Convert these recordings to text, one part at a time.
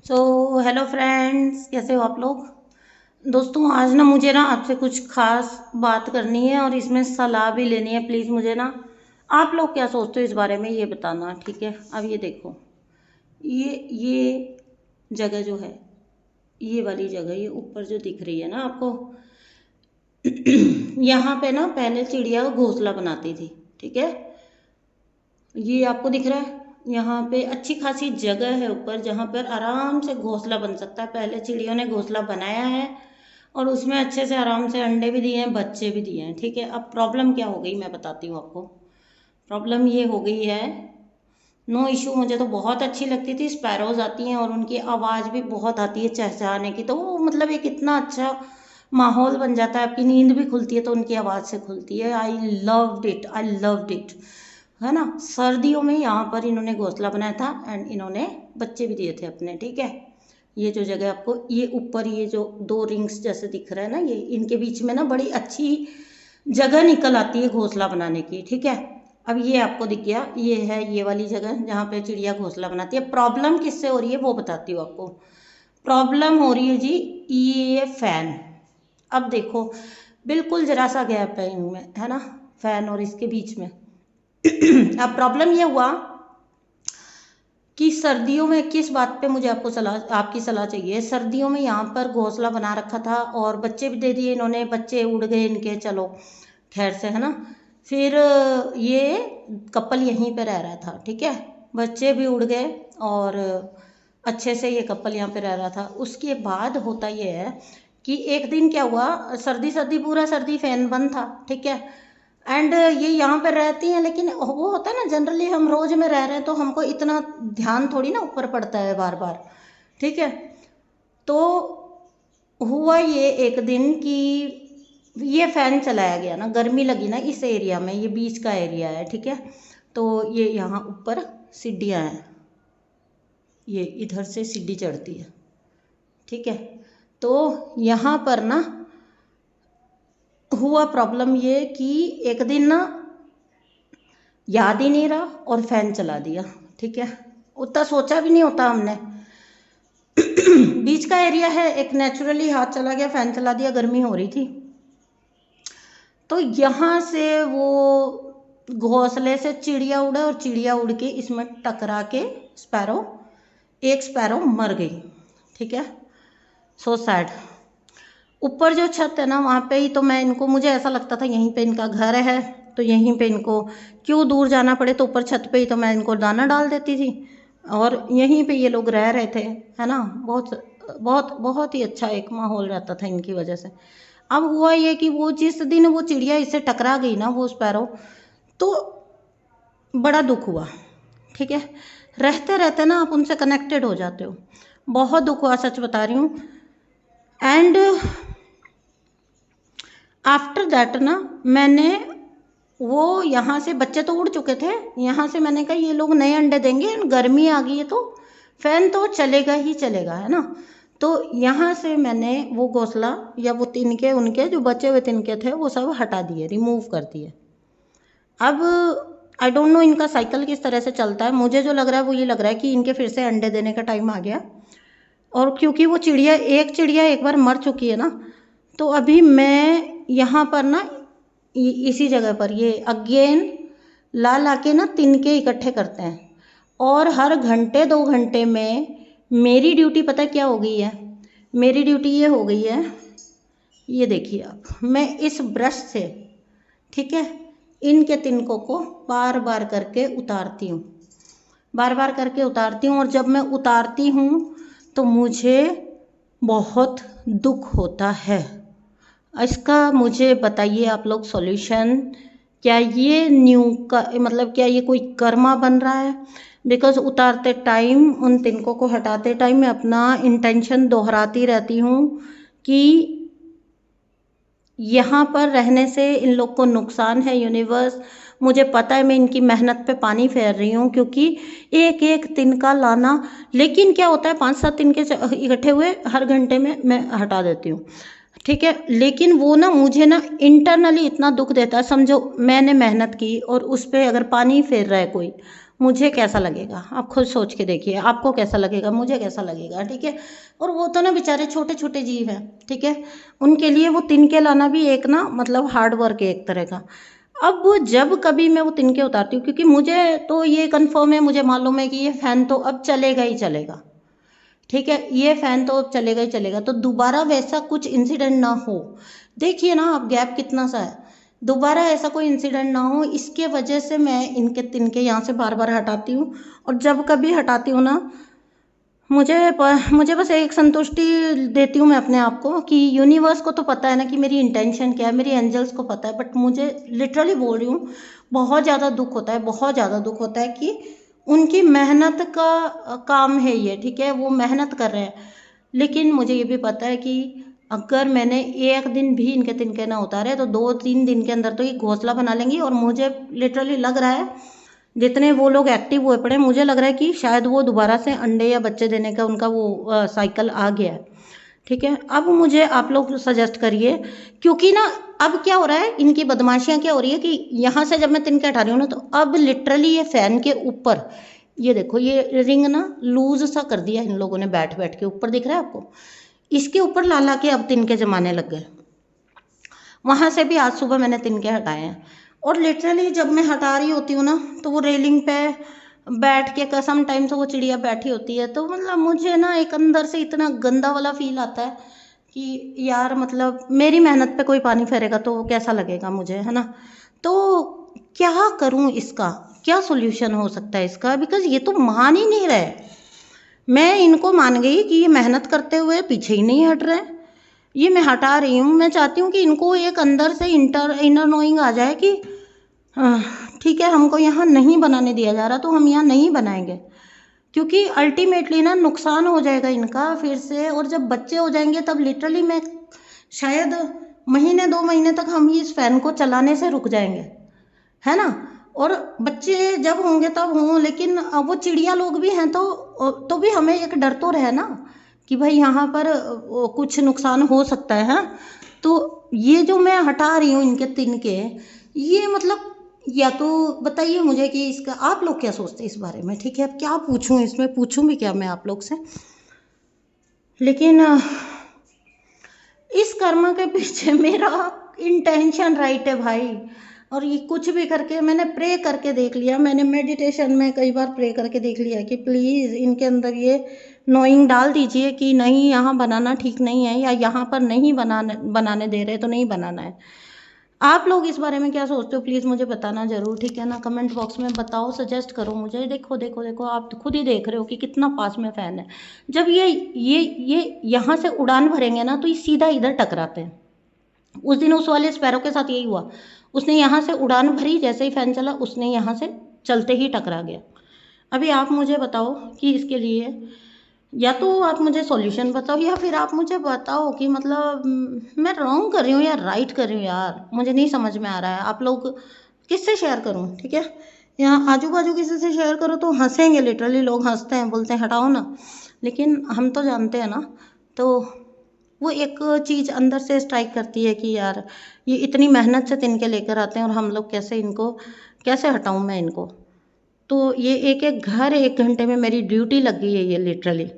Hello friends, कैसे हो आप लोग। दोस्तों, आज ना मुझे ना आपसे कुछ खास बात करनी है और इसमें सलाह भी लेनी है। प्लीज़ मुझे ना आप लोग क्या सोचते हो इस बारे में ये बताना, ठीक है। अब ये देखो, ये जगह जो है, ये वाली जगह, ये ऊपर जो दिख रही है ना आपको, यहाँ पे ना पहले चिड़िया घोंसला बनाती थी, ठीक है। ये आपको दिख रहा है, यहाँ पे अच्छी खासी जगह है ऊपर जहाँ पर आराम से घोंसला बन सकता है। पहले चिड़ियों ने घोंसला बनाया है और उसमें अच्छे से आराम से अंडे भी दिए हैं, बच्चे भी दिए हैं, ठीक है। अब प्रॉब्लम क्या हो गई मैं बताती हूँ आपको। प्रॉब्लम ये हो गई है, नो इशू, मुझे तो बहुत अच्छी लगती थी। स्पैरोज आती हैं और उनकी आवाज़ भी बहुत आती है चहचहाने की, तो वो मतलब एक इतना अच्छा माहौल बन जाता है, आपकी नींद भी खुलती है तो उनकी आवाज़ से खुलती है। I loved it, I loved it, है ना। सर्दियों में यहाँ पर इन्होंने घोंसला बनाया था एंड इन्होंने बच्चे भी दिए थे अपने, ठीक है। ये जो जगह आपको, ये ऊपर ये जो दो रिंग्स जैसे दिख रहा है ना, ये इनके बीच में ना बड़ी अच्छी जगह निकल आती है घोंसला बनाने की, ठीक है। अब ये आपको दिख गया, ये है ये वाली जगह जहाँ पे चिड़िया घोंसला बनाती है। प्रॉब्लम किससे हो रही है वो बताती हूँ आपको। प्रॉब्लम हो रही है जी, ये फैन। अब देखो, बिल्कुल जरा सा गैप है इनमें, है ना, फैन और इसके बीच में। अब प्रॉब्लम ये हुआ कि सर्दियों में किस बात पे मुझे आपकी सलाह चाहिए। सर्दियों में यहाँ पर घोंसला बना रखा था और बच्चे भी दे दिए इन्होंने, बच्चे उड़ गए इनके, चलो खैर से, है ना। फिर ये कपल यहीं पे रह रहा था, ठीक है। बच्चे भी उड़ गए और अच्छे से ये कपल यहाँ पे रह रहा था। उसके बाद होता ये है कि एक दिन क्या हुआ, सर्दी सर्दी पूरा सर्दी फैन बंद था, ठीक है। एंड ये यहाँ पर रहती हैं, लेकिन वो होता है ना, जनरली हम रोज में रह रहे हैं तो हमको इतना ध्यान थोड़ी ना ऊपर पड़ता है बार बार, ठीक है। तो हुआ ये एक दिन कि ये फैन चलाया गया ना, गर्मी लगी ना इस एरिया में, ये बीच का एरिया है, ठीक है। तो ये यहाँ ऊपर सीढ़ियाँ हैं, ये इधर से सीढ़ी चढ़ती है, ठीक है। तो यहाँ पर ना हुआ प्रॉब्लम ये कि एक दिन ना याद ही नहीं रहा और फैन चला दिया, ठीक है। उतना सोचा भी नहीं होता हमने। बीच का एरिया है, एक नेचुरली हाथ चला गया, फैन चला दिया, गर्मी हो रही थी। तो यहाँ से वो घोंसले से चिड़िया उड़ा और चिड़िया उड़ के इसमें टकरा के स्पैरो, एक स्पैरो मर गई, ठीक है। So sad. ऊपर जो छत है ना वहाँ पे ही तो मैं इनको, मुझे ऐसा लगता था यहीं पे इनका घर है तो यहीं पे इनको क्यों दूर जाना पड़े, तो ऊपर छत पे ही तो मैं इनको दाना डाल देती थी और यहीं पे ये लोग रह रहे थे, है ना। बहुत बहुत बहुत ही अच्छा एक माहौल रहता था इनकी वजह से। अब हुआ ये कि वो जिस दिन वो चिड़िया इससे टकरा गई ना, वो स्पैरो, तो बड़ा दुख हुआ, ठीक है। रहते रहते ना आप उनसे कनेक्टेड हो जाते हो, बहुत दुख हुआ, सच बता रही हूँ। एंड आफ्टर दैट ना मैंने, वो यहाँ से बच्चे तो उड़ चुके थे, यहाँ से मैंने कहा ये लोग नए अंडे देंगे, गर्मी आ गई है तो फैन तो चलेगा ही चलेगा, है ना। तो यहाँ से मैंने वो घोंसला या वो तिनके, उनके जो बचे हुए तिनके थे वो सब हटा दिए, रिमूव कर दिए। अब आई डोंट नो इनका साइकिल किस तरह से चलता है, मुझे जो लग रहा है वो ये लग रहा है कि इनके फिर से अंडे देने का टाइम आ गया। और क्योंकि वो चिड़िया एक बार मर चुकी है ना, तो अभी मैं यहाँ पर ना इसी जगह पर ये अगेन ला ला के ना तिनके इकट्ठे करते हैं। और हर घंटे 2 घंटे में मेरी ड्यूटी पता क्या हो गई है, मेरी ड्यूटी ये हो गई है, ये देखिए आप, मैं इस ब्रश से, ठीक है, इनके तिनकों को बार बार करके उतारती हूँ, बार बार करके उतारती हूँ। और जब मैं उतारती हूँ तो मुझे बहुत दुख होता है। इसका मुझे बताइए आप लोग सॉल्यूशन, क्या ये न्यू का मतलब क्या ये कोई कर्मा बन रहा है। बिकॉज उतारते टाइम, उन तिनकों को हटाते टाइम मैं अपना इंटेंशन दोहराती रहती हूँ कि यहाँ पर रहने से इन लोग को नुकसान है। यूनिवर्स, मुझे पता है मैं इनकी मेहनत पे पानी फेर रही हूँ, क्योंकि एक एक तिनका लाना, लेकिन क्या होता है 5-7 तिनके इकट्ठे हुए हर घंटे में मैं हटा देती हूँ, ठीक है। लेकिन वो ना मुझे ना इंटरनली इतना दुख देता है, समझो मैंने मेहनत की और उस पर अगर पानी फेर रहा है कोई, मुझे कैसा लगेगा, आप खुद सोच के देखिए, आपको कैसा लगेगा, मुझे कैसा लगेगा, ठीक है। और वो तो ना बेचारे छोटे छोटे जीव हैं, ठीक है, उनके लिए वो तिनके लाना भी एक ना मतलब हार्ड वर्क है एक तरह का। अब वो जब कभी मैं वो तिनके उतारती हूँ, क्योंकि मुझे तो ये कंफर्म है, मुझे मालूम है कि ये फ़ैन तो अब चलेगा ही चलेगा, ठीक है, ये फ़ैन तो अब चलेगा ही चलेगा, तो दोबारा वैसा कुछ इंसिडेंट ना हो। देखिए ना आप गैप कितना सा है, दोबारा ऐसा कोई इंसिडेंट ना हो, इसके वजह से मैं इनके तिनके यहाँ से बार बार हटाती हूँ। और जब कभी हटाती हूँ ना, मुझे बस एक संतुष्टि देती हूँ मैं अपने आप को कि यूनिवर्स को तो पता है ना कि मेरी इंटेंशन क्या है, मेरी एंजल्स को पता है, बट मुझे लिटरली बोल रही हूँ, बहुत ज़्यादा दुख होता है, बहुत ज़्यादा दुख होता है कि उनकी मेहनत का काम है ये, ठीक है, वो मेहनत कर रहे हैं। लेकिन मुझे ये भी पता है कि अगर मैंने एक दिन भी इनके तिनके ना उतारे तो 2-3 दिन के अंदर तो ये घोंसला बना लेंगी। और मुझे लिटरली लग रहा है, जितने वो लोग एक्टिव हुए पड़े, मुझे लग रहा है कि शायद वो दोबारा से अंडे या बच्चे देने का उनका वो साइकिल आ गया है, ठीक है। अब मुझे आप लोग सजेस्ट करिए, क्योंकि ना अब क्या हो रहा है, इनकी बदमाशियां क्या हो रही है कि यहाँ से जब मैं तिनके हटा रही हूँ ना, तो अब लिटरली ये फैन के ऊपर, ये देखो ये रिंग ना लूज सा कर दिया इन लोगों ने, बैठ बैठ के ऊपर दिख रहा है आपको, इसके ऊपर ला ला के अब तिनके जमाने लग गए। वहाँ से भी आज सुबह मैंने तिनके हटाए हैं। और लिटरली जब मैं हटा रही होती हूँ ना, तो वो रेलिंग पे बैठ के कसम टाइम से वो चिड़िया बैठी होती है, तो मतलब मुझे ना एक अंदर से इतना गंदा वाला फील आता है कि यार मतलब मेरी मेहनत पे कोई पानी फेरेगा तो कैसा लगेगा मुझे, है ना। तो क्या करूँ इसका, क्या सोल्यूशन हो सकता है इसका, बिकॉज ये तो मान ही नहीं रहे। मैं इनको मान गई कि ये मेहनत करते हुए पीछे ही नहीं हट रहे, ये मैं हटा रही हूँ। मैं चाहती हूँ कि इनको एक अंदर से इनर नोइंग आ जाए कि अह, ठीक है, हमको यहाँ नहीं बनाने दिया जा रहा तो हम यहाँ नहीं बनाएंगे, क्योंकि अल्टीमेटली ना नुकसान हो जाएगा इनका फिर से। और जब बच्चे हो जाएंगे तब लिटरली मैं शायद महीने 2 महीने तक हम ही इस फैन को चलाने से रुक जाएंगे, है ना। और बच्चे जब होंगे तब हों, लेकिन अब वो चिड़िया लोग भी हैं तो भी हमें एक डर तो रहे ना कि भाई यहाँ पर कुछ नुकसान हो सकता है, हाँ? तो ये जो मैं हटा रही हूँ इनके तिनके, ये मतलब, या तो बताइए मुझे कि इसका आप लोग क्या सोचते हैं इस बारे में, ठीक है। अब क्या पूछूं, इसमें पूछूं भी क्या मैं आप लोग से, लेकिन इस कर्म के पीछे मेरा इंटेंशन राइट है भाई। और ये कुछ भी करके मैंने प्रे करके देख लिया, मैंने मेडिटेशन में कई बार प्रे करके देख लिया कि प्लीज़ इनके अंदर ये नोइंग डाल दीजिए कि नहीं, यहाँ बनाना ठीक नहीं है, या यहाँ पर नहीं बनाने दे रहे तो नहीं बनाना है। आप लोग इस बारे में क्या सोचते हो, प्लीज़ मुझे बताना ज़रूर, ठीक है ना। कमेंट बॉक्स में बताओ, सजेस्ट करो मुझे। देखो देखो देखो, आप तो खुद ही देख रहे हो कि कितना पास में फ़ैन है। जब ये यहाँ से उड़ान भरेंगे ना तो ये सीधा इधर टकराते हैं। उस दिन उस वाले स्पैरो के साथ यही हुआ, उसने यहाँ से उड़ान भरी, जैसे ही फ़ैन चला उसने यहाँ से चलते ही टकरा गया। अभी आप मुझे बताओ कि इसके लिए या तो आप मुझे सॉल्यूशन बताओ, या फिर आप मुझे बताओ कि मतलब मैं रॉन्ग कर रही हूँ या राइट कर रही हूँ, यार मुझे नहीं समझ में आ रहा है। आप लोग किससे शेयर करूँ, ठीक है। यहाँ आजू बाजू किसी से शेयर करो तो हंसेंगे, लिटरली लोग हंसते हैं, बोलते हैं हटाओ ना, लेकिन हम तो जानते हैं ना। तो वो एक चीज़ अंदर से स्ट्राइक करती है कि यार ये इतनी मेहनत से तिनके लेकर आते हैं और हम लोग कैसे इनको, कैसे हटाऊँ मैं इनको। तो ये एक एक घर 1 घंटे में मेरी ड्यूटी लग गई है ये लिटरली।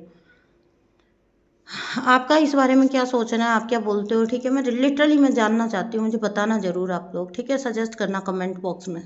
आपका इस बारे में क्या सोचना है, आप क्या बोलते हो, ठीक है। मैं लिटरली मैं जानना चाहती हूँ, मुझे बताना ज़रूर आप लोग, ठीक है। सजेस्ट करना कमेंट बॉक्स में।